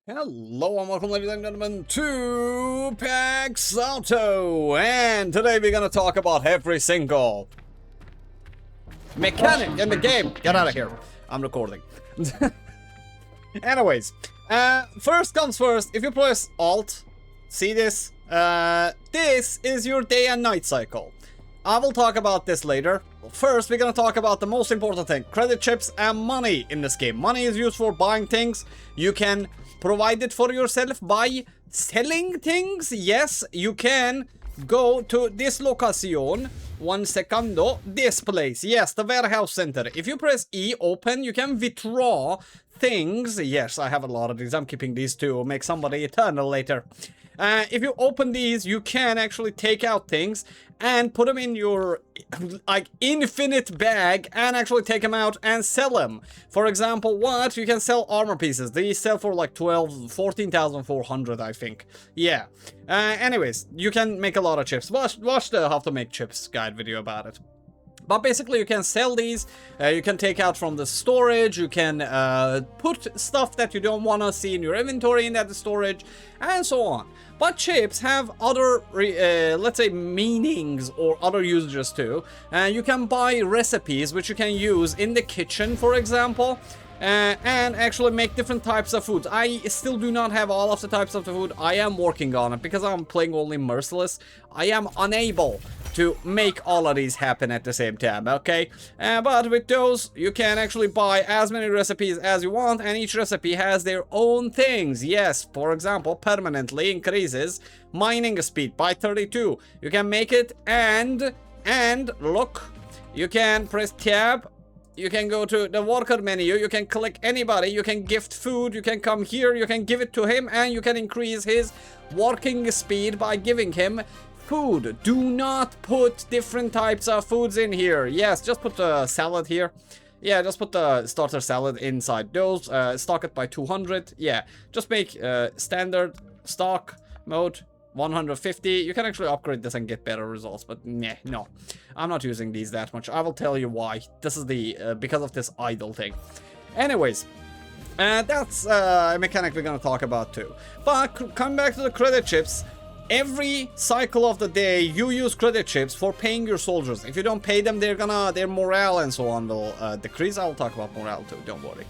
Hello and welcome, ladies and gentlemen, to Pax Auto, and today we're gonna talk about every single mechanic in the game. Get out of here. I'm recording. Anyways, first comes first, if you press Alt, see this? This is your day and night cycle. I will talk about this later. First, we're gonna talk about the most important thing, credit chips and money in this game. Money is used for buying things. You can provide it for yourself by selling things. Yes, you can go to this location. One secondo. This place. Yes, the warehouse center. If you press E, open, you can withdraw things. Yes, I have a lot of these. I'm keeping these to make somebody eternal later. If you open these, you can actually take out things and put them in your like infinite bag and actually take them out and sell them. For example, what? You can sell armor pieces. These sell for like 14,400, I think. Yeah. Anyways, you can make a lot of chips. Watch the how to make chips guide video about it. But basically, you can sell these, you can take out from the storage, you can put stuff that you don't want to see in your inventory in that storage, and so on. But chips have other, let's say, meanings or other usages too. You can buy recipes, which you can use in the kitchen, for example, and actually make different types of food. I still do not have all of the types of the food. I am working on it because I'm playing only Merciless. I am unable to make all of these happen at the same time, okay? But with those, you can actually buy as many recipes as you want, and each recipe has their own things. Yes, for example, permanently increases mining speed by 32. You can make it and look, you can press tab. You can go to the worker menu, you can click anybody, you can gift food, you can come here, you can give it to him, and you can increase his working speed by giving him food. Do not put different types of foods in here. Yes, just put the salad here. Yeah, just put the starter salad inside those. Stock it by 200. Yeah, just make standard stock mode 150. You can actually upgrade this and get better results, but nah, no. I'm not using these that much. I will tell you why. This is the, because of this idle thing. Anyways, that's a mechanic we're gonna talk about too. But coming back to the credit chips, every cycle of the day, you use credit chips for paying your soldiers. If you don't pay them, their morale and so on will decrease. I'll talk about morale too, don't worry.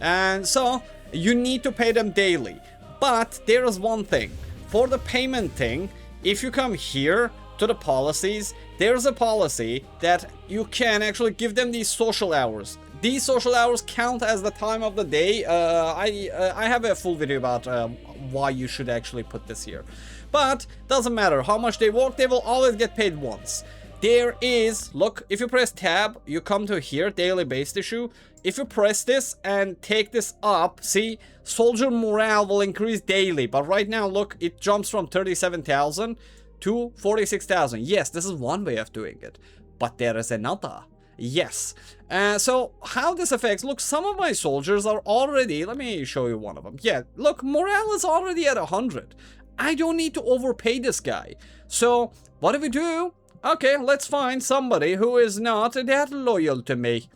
And so, you need to pay them daily. But there is one thing. For the payment thing, if you come here to the policies, there's a policy that you can actually give them these social hours. These social hours count as the time of the day. I have a full video about why you should actually put this here. But doesn't matter how much they work, they will always get paid once. There is, look, if you press tab, you come to here, daily base issue. If you press this and take this up, see, soldier morale will increase daily. But right now, look, it jumps from 37,000 to 46,000. Yes, this is one way of doing it. But there is another. Yes. So how this affects, look, some of my soldiers are already, let me show you one of them. Yeah, look, morale is already at 100. I don't need to overpay this guy. So what do we do? Okay, let's find somebody who is not that loyal to me.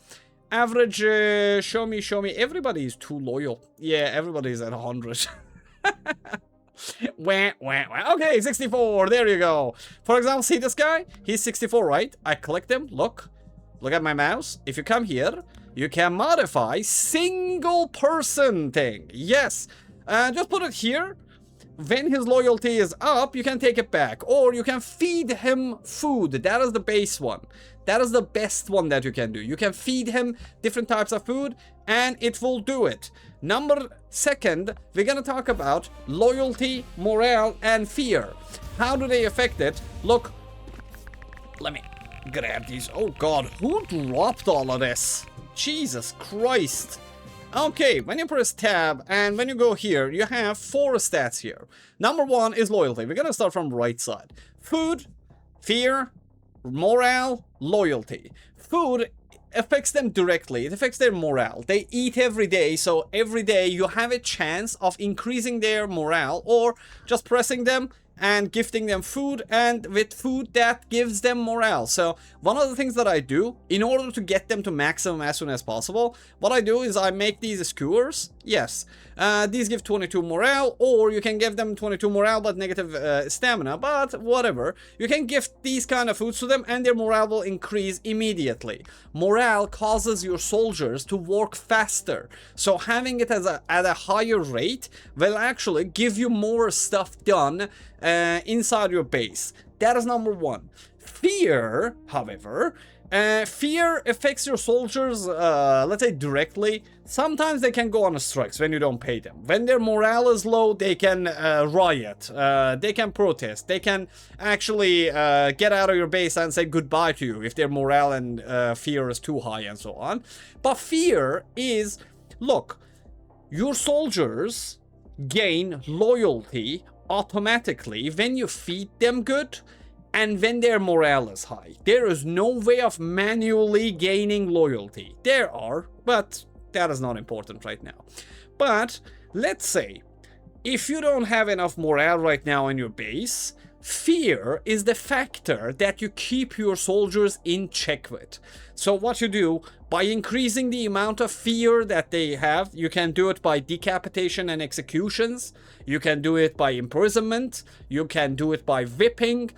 Average, show me. Everybody is too loyal. Yeah, everybody's at 100. Wah, wah, wah. Okay, 64. There you go. For example, see this guy? He's 64, right? I click him. Look at my mouse. If you come here, you can modify single person thing. Yes. Just put it here. When his loyalty is up, you can take it back. Or you can feed him food. That is the base one. That is the best one that you can do. You can feed him different types of food, and it will do it. Number second, we're gonna talk about loyalty, morale, and fear. How do they affect it? Look, let me grab these. Oh god, who dropped all of this? Jesus Christ. Okay, when you press tab and when you go here, you have 4 stats here. Number 1 is loyalty. We're gonna start from right side. Food, fear, morale, loyalty. Food affects them directly. It affects their morale. They eat every day, so every day you have a chance of increasing their morale or just pressing them and gifting them food, and with food that gives them morale. So one of the things that I do in order to get them to maximum as soon as possible, what I do is I make these skewers Yes, these give 22 morale, or you can give them 22 morale but negative stamina, but whatever. You can gift these kind of foods to them and their morale will increase immediately. Morale causes your soldiers to work faster, so having it as at a higher rate will actually give you more stuff done inside your base. That is number one. Fear, however, fear affects your soldiers, let's say directly. Sometimes they can go on strikes when you don't pay them. When their morale is low, they can riot, they can protest, they can actually get out of your base and say goodbye to you if their morale and fear is too high and so on. But fear is, look, your soldiers gain loyalty automatically when you feed them good and when their morale is high. There is no way of manually gaining loyalty. There are, but that is not important right now. But let's say if you don't have enough morale right now in your base, fear is the factor that you keep your soldiers in check with. So what you do, by increasing the amount of fear that they have, you can do it by decapitation and executions, you can do it by imprisonment, you can do it by whipping,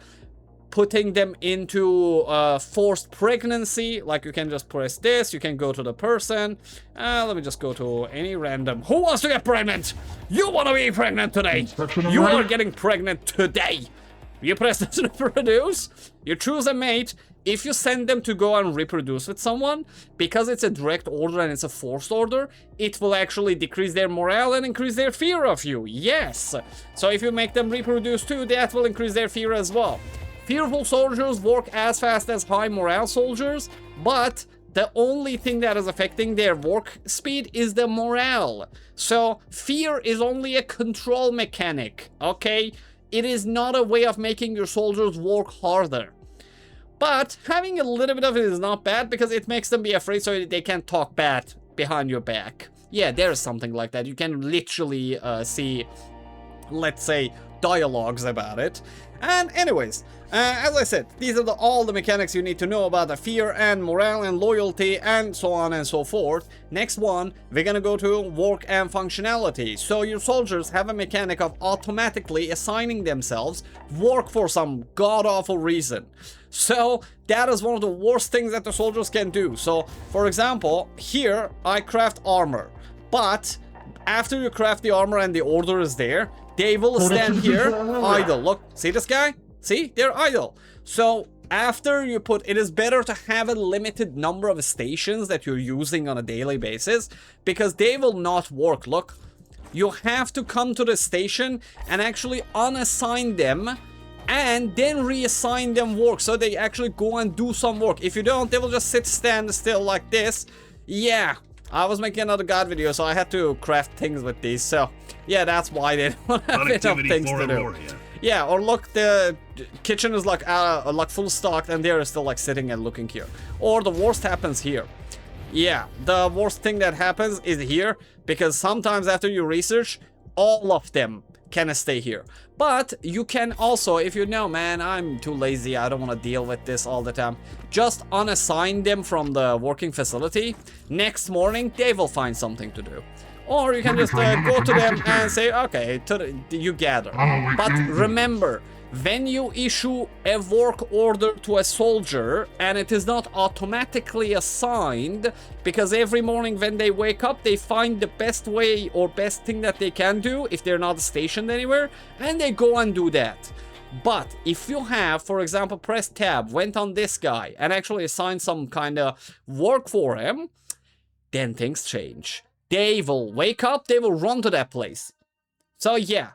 putting them into forced pregnancy. Like you can just press this, you can go to the person. Let me just go to any random. Who wants to get pregnant? You want to be pregnant today. You are getting pregnant today. You press this to reproduce. You choose a mate. If you send them to go and reproduce with someone, because it's a direct order and it's a forced order, it will actually decrease their morale and increase their fear of you. Yes. So if you make them reproduce too, that will increase their fear as well. Fearful soldiers work as fast as high morale soldiers, but the only thing that is affecting their work speed is the morale. So fear is only a control mechanic, okay? It is not a way of making your soldiers work harder. But having a little bit of it is not bad because it makes them be afraid so they can't talk bad behind your back. Yeah, there is something like that. You can literally see, let's say, dialogues about it. And anyways, as I said, these are all the mechanics you need to know about the fear and morale and loyalty and so on and so forth. Next one, we're gonna go to work and functionality. So your soldiers have a mechanic of automatically assigning themselves work for some god-awful reason. So that is one of the worst things that the soldiers can do. So for example, here I craft armor, but after you craft the armor and the order is there, they will stand here idle. Look, see this guy? See, they're idle. So after you put, it is better to have a limited number of stations that you're using on a daily basis because they will not work. Look, you have to come to the station and actually unassign them and then reassign them work so they actually go and do some work. If you don't, they will just stand still like this. Yeah, I was making another god video, so I had to craft things with these. So yeah, that's why they don't have enough things to do. Yeah, or look, the kitchen is like full stocked and they're still like sitting and looking here. Or the worst happens here. Yeah, the worst thing that happens is here because sometimes after you research, all of them can stay here. But you can also, if you know, man, I'm too lazy, I don't want to deal with this all the time, just unassign them from the working facility. Next morning, they will find something to do. Or you can just go to them and say, okay, you gather. But remember, when you issue a work order to a soldier and it is not automatically assigned, because every morning when they wake up, they find the best way or best thing that they can do if they're not stationed anywhere, and they go and do that. But if you have, for example, pressed tab, went on this guy, and actually assigned some kind of work for him, then things change. They will wake up, they will run to that place. So yeah,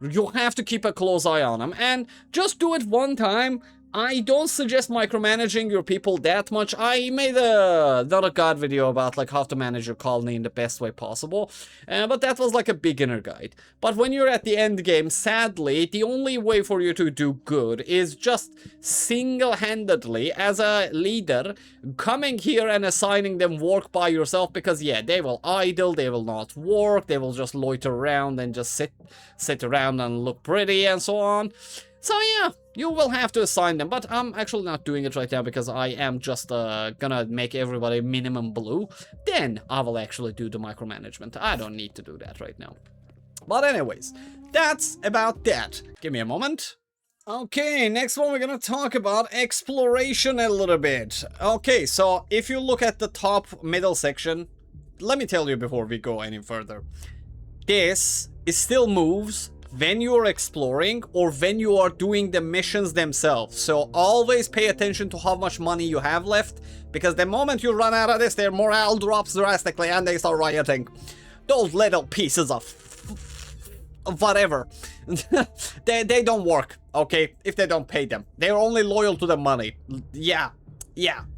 you have to keep a close eye on them and just do it one time. I don't suggest micromanaging your people that much. I made another god video about like how to manage your colony in the best way possible, but that was like a beginner guide. But when you're at the end game, sadly, the only way for you to do good is just single-handedly, as a leader, coming here and assigning them work by yourself, because yeah, they will idle, they will not work, they will just loiter around and just sit around and look pretty and so on. So yeah, you will have to assign them, but I'm actually not doing it right now because I am just gonna make everybody minimum blue. Then I will actually do the micromanagement. I don't need to do that right now. But anyways, that's about that. Give me a moment. Okay, next one we're gonna talk about exploration a little bit. Okay, so if you look at the top middle section, let me tell you before we go any further. This is still moves when you are exploring or when you are doing the missions themselves. So always pay attention to how much money you have left, because the moment you run out of this, their morale drops drastically and they start rioting. Those little pieces of whatever, they don't work, okay, if they don't pay them. They're only loyal to the money. Yeah.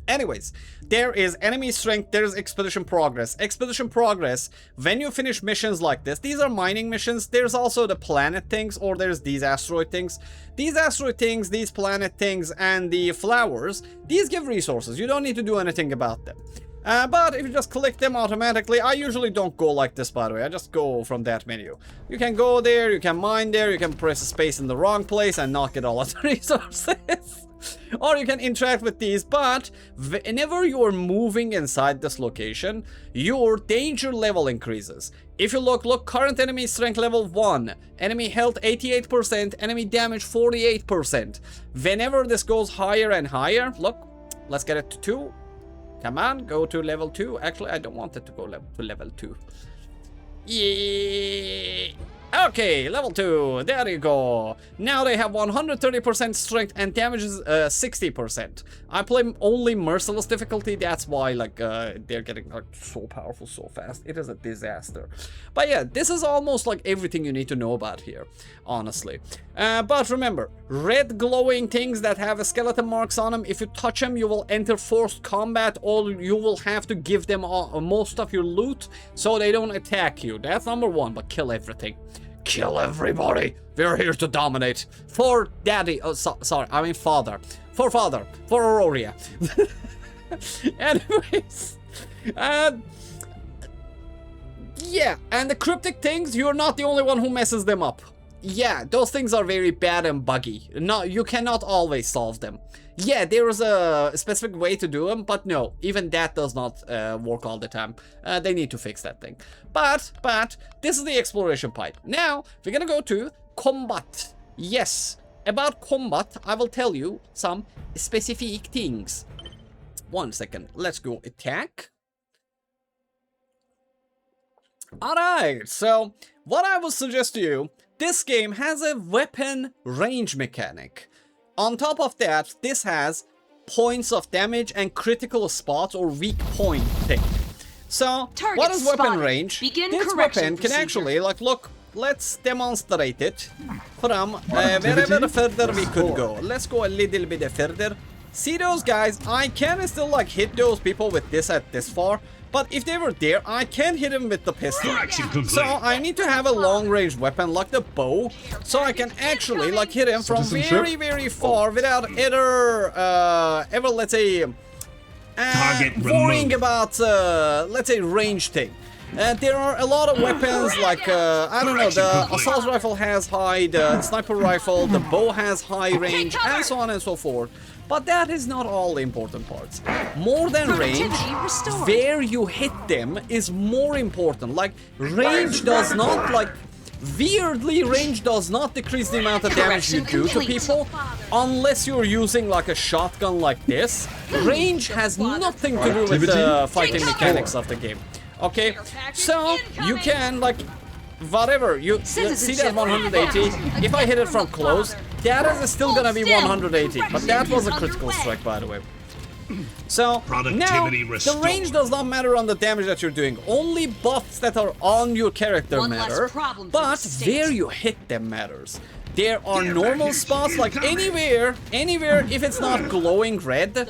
Anyways, there is enemy strength, there's expedition progress. Expedition progress, when you finish missions like this, these are mining missions, there's also the planet things, or there's these asteroid things. These asteroid things, these planet things, and the flowers, these give resources. You don't need to do anything about them. But if you just click them automatically, I usually don't go like this, by the way. I just go from that menu. You can go there, you can mine there, you can press space in the wrong place and not get all of the resources. Or you can interact with these, but whenever you're moving inside this location, your danger level increases. If you look, current enemy strength level 1, enemy health 88%, enemy damage 48%. Whenever this goes higher and higher, look, let's get it to 2. Come on, go to level 2. Actually, I don't want it to go to level 2. Yeah. Okay, level 2. There you go. Now they have 130% strength and damage is 60%. I play only merciless difficulty. That's why, like, they're getting like so powerful so fast. It is a disaster. But yeah, this is almost like everything you need to know about here, honestly. But remember, red glowing things that have skeleton marks on them, if you touch them, you will enter forced combat, or you will have to give them most of your loot so they don't attack you. That's number 1, but kill everything. Kill everybody. We're here to dominate. For daddy. Oh, sorry. I mean father. For father. For Aurora. Anyways. Yeah. And the cryptic things, you're not the only one who messes them up. Yeah, those things are very bad and buggy. No, you cannot always solve them. Yeah, there is a specific way to do them, but no, even that does not work all the time. They need to fix that thing. But this is the exploration pipe. Now, we're gonna go to combat. Yes, about combat, I will tell you some specific things. 1 second, let's go attack. Alright, so what I will suggest to you, this game has a weapon range mechanic. On top of that, this has points of damage and critical spots or weak point thing. So, Target what is weapon spotted. range? Begin This correction weapon can procedure. actually, like, look, let's demonstrate it from wherever further we could go. Let's go a little bit further. See those guys? I can still, like, hit those people with this at this far. But if they were there, I can hit him with the pistol. So I need to have a long-range weapon like the bow, so I can actually like hit him from very, very far without ever, let's say, worrying about, let's say, range thing. There are a lot of weapons like, I don't know, the assault rifle has high, the sniper rifle, the bow has high range, and so on and so forth. But that is not all the important parts. More than range, where you hit them is more important. Like, range does not, like, weirdly, range does not decrease the amount of damage you do to people unless you're using, like, a shotgun like this. Range has nothing to do with the fighting mechanics of the game. Okay, so you can, like, whatever, you see that 180, if I hit it from close, that is still gonna be 180, but that was a critical strike, by the way. So, now, the range does not matter on the damage that you're doing, only buffs that are on your character matter, but where you hit them matters. There are normal spots, like anywhere, if it's not glowing red,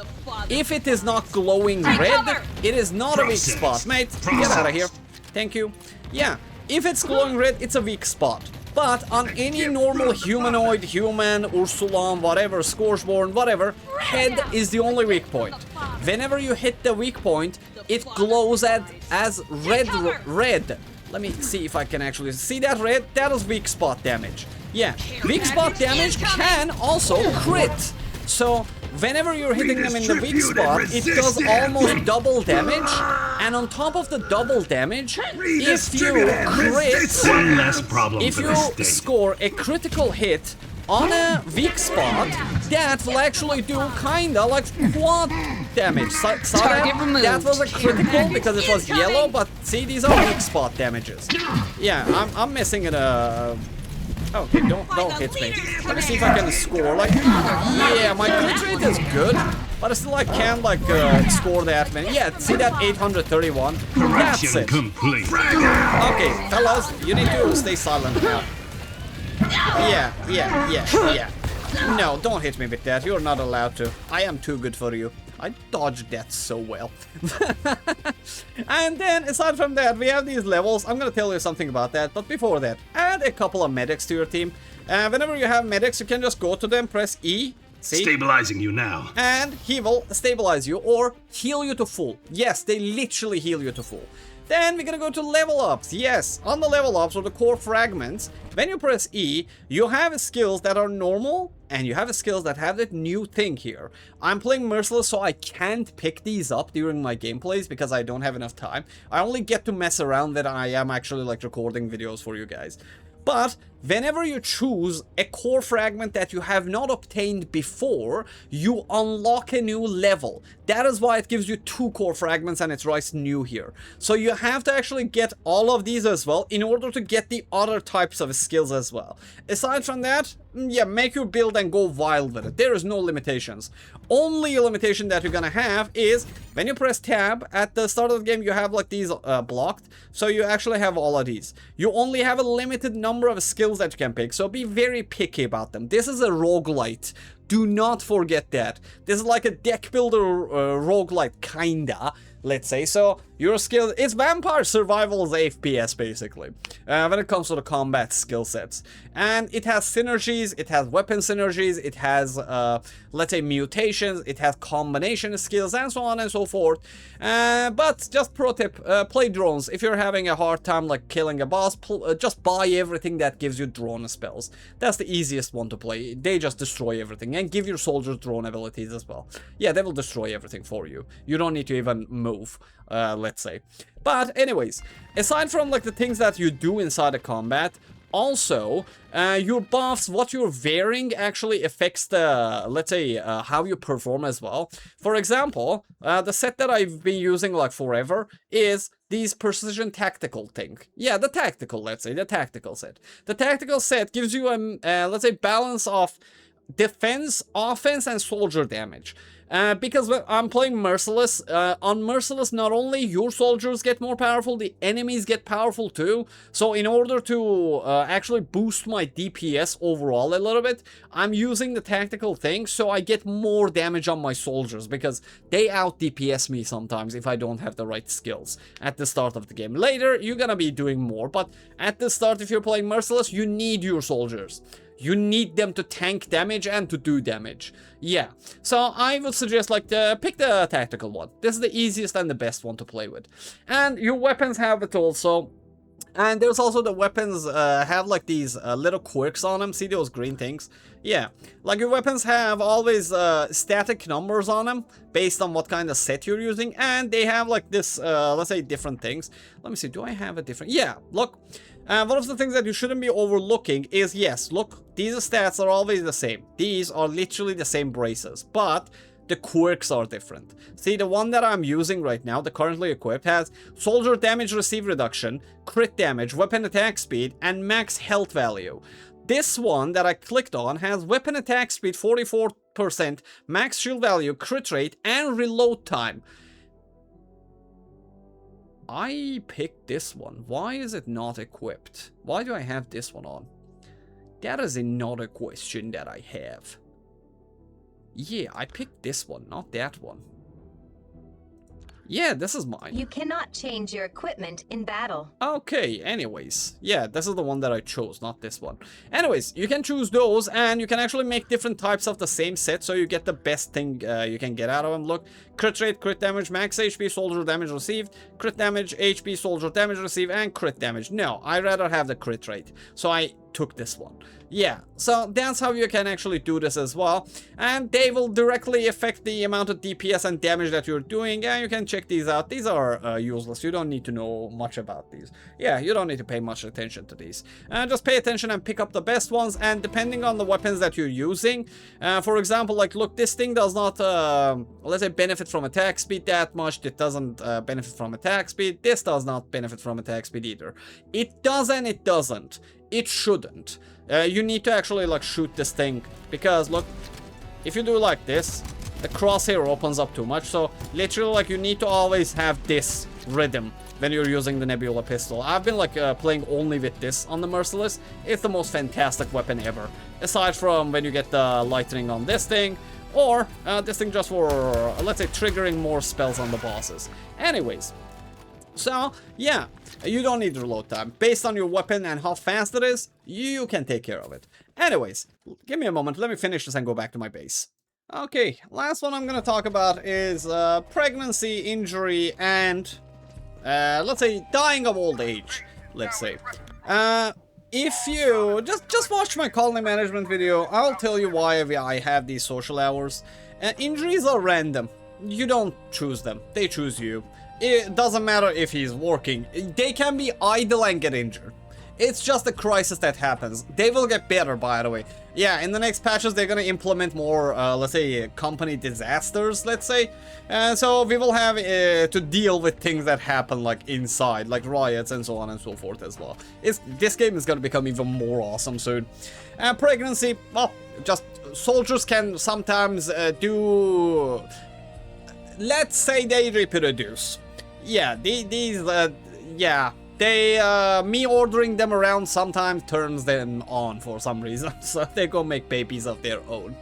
if it is not glowing red, it is not a weak spot. Mate, get out of here. Thank you. Yeah, if it's glowing red, it's a weak spot. But on any normal humanoid, human, Ursulan, whatever, Scourgeborn, whatever, head is the only weak point. Whenever you hit the weak point, it glows as red, Let me see if I can actually see that red. That is weak spot damage. Yeah, weak spot damage can also crit. So whenever you're hitting them in the weak spot, it does almost double damage. And on top of the double damage, if you crit, One less problem if for you the state. score a critical hit on a weak spot, that will actually do kinda like quad damage. Saw Target that? removed. That was a critical because it was yellow, but see, these are weak spot damages. Yeah, I'm missing it. Okay, don't hit me. Let me see if I can score. Like, yeah, my crit rate is good, but I still like can't like score that many. Yeah, see that 831. That's Mission it. complete. Okay, fellas, you need to stay silent now. Yeah. No, don't hit me with that. You're not allowed to. I am too good for you. I dodged that so well. And then, aside from that, we have these levels. I'm gonna tell you something about that, but before that, add a couple of medics to your team. Whenever you have medics, you can just go to them, press E. See? Stabilizing you now. And he will stabilize you or heal you to full. Yes, they literally heal you to full. Then we're gonna go to level ups. Yes, on the level ups or the core fragments, when you press E, you have skills that are normal and you have skills that have that new thing here. I'm playing Merciless, so I can't pick these up during my gameplays because I don't have enough time. I only get to mess around when I am actually like recording videos for you guys. But whenever you choose a core fragment that you have not obtained before, you unlock a new level. That is why it gives you 2 core fragments and it writes new here. So you have to actually get all of these as well in order to get the other types of skills as well. Aside from that, yeah, make your build and go wild with it. There is no limitations. Only limitation that you're gonna have is when you press tab at the start of the game, you have like these blocked. So you actually have all of these. You only have a limited number of skills that you can pick, so be very picky about them. This is a roguelite. Do not forget that. This is like a deck builder roguelite, kinda, let's say. So your skill, it's vampire survival's FPS basically, when it comes to the combat skill sets. And it has synergies, it has weapon synergies, it has, let's say, mutations, it has combination skills, and so on and so forth. But just pro tip, play drones. If you're having a hard time like killing a boss, just buy everything that gives you drone spells. That's the easiest one to play. They just destroy everything, and give your soldiers drone abilities as well. Yeah, they will destroy everything for you. You don't need to even move, let's say. But anyways, aside from like the things that you do inside the combat, also, your buffs, what you're wearing actually affects the, let's say, how you perform as well. For example, the set that I've been using like forever is these precision tactical thing. Yeah, the tactical, let's say, the tactical set. The tactical set gives you a, let's say, balance of defense, offense, and soldier damage. Because I'm playing Merciless, on Merciless not only your soldiers get more powerful, the enemies get powerful too. So in order to actually boost my DPS overall a little bit, I'm using the tactical thing so I get more damage on my soldiers, because they out DPS me sometimes if I don't have the right skills at the start of the game. Later, you're gonna be doing more, but at the start, if you're playing Merciless, you need your soldiers. You need them to tank damage and to do damage. Yeah, so I would suggest like pick the tactical one. This is the easiest and the best one to play with. And your weapons have it also. And there's also the weapons have like these little quirks on them. See those green things? Yeah, like your weapons have always static numbers on them based on what kind of set you're using. And they have like this, let's say, different things. Let me see, do I have a different? Yeah, look. One of the things that you shouldn't be overlooking is, yes, look, these stats are always the same. These are literally the same braces, but the quirks are different. See, the one that I'm using right now, the currently equipped, has soldier damage receive reduction, crit damage, weapon attack speed, and max health value. This one that I clicked on has weapon attack speed 44%, max shield value, crit rate, and reload time. I picked this one. Why is it not equipped? Why do I have this one on? That is another question that I have. Yeah, I picked this one, not that one. Yeah, this is mine. You cannot change your equipment in battle. Okay, anyways. Yeah, this is the one that I chose, not this one. Anyways, you can choose those, and you can actually make different types of the same set, so you get the best thing you can get out of them. Look, crit rate, crit damage, max HP, soldier damage received, crit damage, HP, soldier damage received, and crit damage. No, I'd rather have the crit rate, so I took this one. Yeah, so that's how you can actually do this as well, and they will directly affect the amount of DPS and damage that you're doing, and you can check these out. These are useless. You don't need to know much about these. Yeah, you don't need to pay much attention to these. Just pay attention and pick up the best ones, and depending on the weapons that you're using, for example, like, look, this thing does not, let's say, benefit from attack speed that much. It doesn't benefit from attack speed. This does not benefit from attack speed either. It does and it doesn't. It shouldn't. You need to actually, like, shoot this thing, because, look, if you do like this, the crosshair opens up too much, so literally, like, you need to always have this rhythm when you're using the Nebula pistol. I've been, like, playing only with this on the Merciless. It's the most fantastic weapon ever, aside from when you get the lightning on this thing, or this thing just for, let's say, triggering more spells on the bosses. Anyways, so, yeah, you don't need reload time. Based on your weapon and how fast it is, you can take care of it. Anyways, give me a moment, let me finish this and go back to my base. Okay, last one I'm gonna talk about is pregnancy, injury, and, let's say, dying of old age, let's say. If you just watch my colony management video, I'll tell you why I have these social hours. Injuries are random. You don't choose them, they choose you. It doesn't matter if he's working. They can be idle and get injured. It's just a crisis that happens. They will get better, by the way. Yeah, in the next patches, they're gonna implement more, let's say, company disasters, let's say. So we will have to deal with things that happen, like, inside, like riots and so on and so forth as well. This game is gonna become even more awesome soon. Pregnancy, well, just soldiers can sometimes do... Let's say they reproduce. Yeah, yeah, me ordering them around sometimes turns them on for some reason, so they go make babies of their own.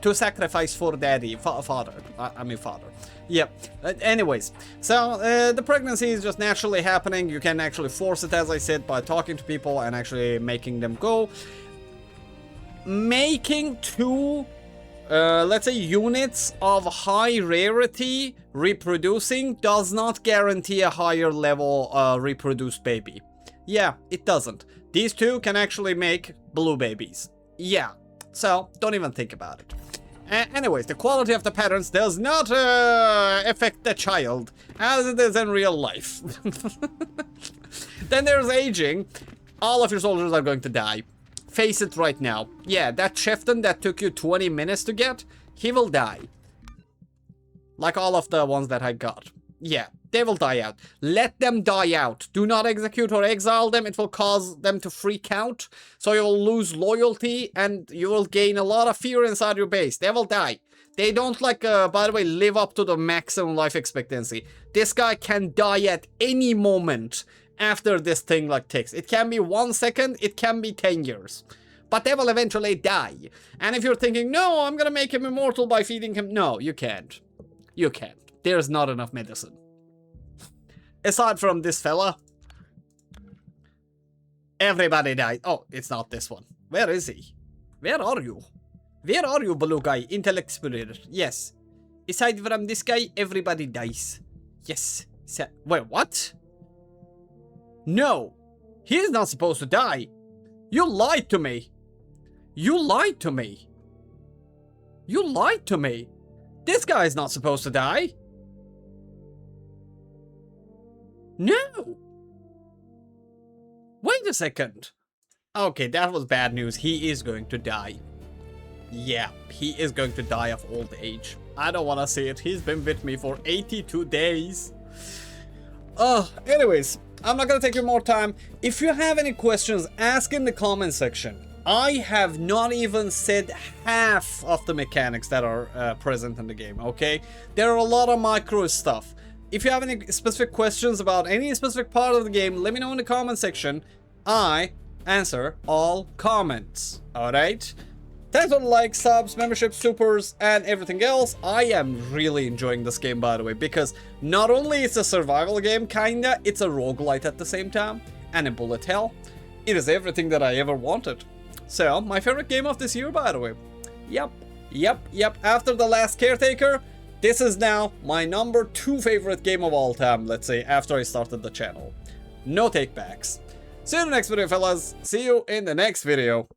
To sacrifice for daddy, father. Yeah, anyways, so the pregnancy is just naturally happening. You can actually force it, as I said, by talking to people and actually making them go. Making two... let's say units of high rarity reproducing does not guarantee a higher level reproduced baby. Yeah, it doesn't. These two can actually make blue babies. Yeah, so don't even think about it. Anyways, the quality of the patterns does not affect the child as it is in real life. Then there's aging. All of your soldiers are going to die. Face it right now. Yeah, that chieftain that took you 20 minutes to get, he will die. Like all of the ones that I got. Yeah, they will die out. Let them die out. Do not execute or exile them. It will cause them to freak out. So you will lose loyalty and you will gain a lot of fear inside your base. They will die. They don't, like, by the way, live up to the maximum life expectancy. This guy can die at any moment after this thing, like, ticks. It can be 1 second, it can be 10 years. But they will eventually die. And if you're thinking, no, I'm gonna make him immortal by feeding him. No, you can't. You can't. There's not enough medicine. Aside from this fella, everybody died. Oh, it's not this one. Where is he? Where are you? Where are you, blue guy? Intellect explorer. Yes. Aside from this guy, everybody dies. Yes. Wait, what? No. He is not supposed to die. You lied to me. You lied to me. You lied to me. This guy is not supposed to die. No. Wait a second. Okay, that was bad news. He is going to die. Yeah, he is going to die of old age. I don't want to see it. He's been with me for 82 days. Anyways, I'm not gonna take you more time. If you have any questions, ask in the comment section. I have not even said half of the mechanics that are present in the game, okay? There are a lot of micro stuff. If you have any specific questions about any specific part of the game, let me know in the comment section. I answer all comments, alright? Thanks for the likes, subs, memberships, supers, and everything else. I am really enjoying this game, by the way, because not only is it a survival game, kinda, it's a roguelite at the same time, and a bullet hell. It is everything that I ever wanted. So, my favorite game of this year, by the way. Yep. After The Last Caretaker, this is now my number 2 favorite game of all time, let's say, after I started the channel. No take backs. See you in the next video, fellas. See you in the next video.